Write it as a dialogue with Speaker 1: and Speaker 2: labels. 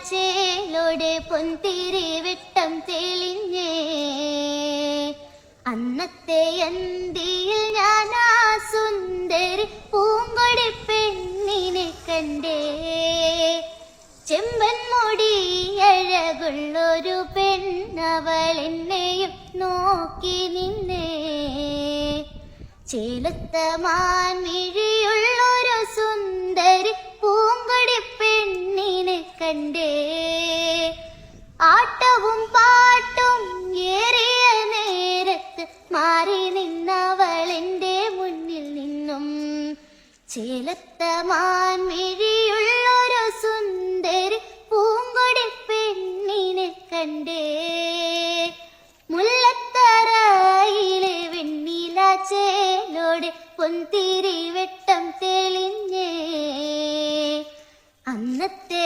Speaker 1: ചേലോടെ പൊന്തിരി വെട്ടം തെളിഞ്ഞേ. അന്നത്തെ അന്തിയിൽ ഞാൻ ആ സുന്ദരി പൂങ്കൊടി പെണ്ണിനെ കണ്ടേ. ചെമ്പൻ മുടി അഴകുള്ളൊരു പെണ്ണവൾ എന്നെയും നോക്കി നിന്നേ. ചേലത്ത മാൻമിഴിയുള്ളൊരു സുന്ദരി പൂങ്കൊടി പെണ്ണിനെ കണ്ടേ. ആട്ടവും പാട്ടും ഏറിയ നേരത്ത് മാറി നിന്നവൾ എൻ്റെ മുന്നിൽ നിന്നും. ചേലത്ത മാൻമിഴിയുള്ളൊരു സുന്ദരി പൂങ്കൊടി പെണ്ണിനെ കണ്ടേ. മുല്ലത്തറയിലെ വെണ്ണില ചേലോടെ പൊന്തിരി വെട്ടം തെളിഞ്ഞേ. അന്നത്തെ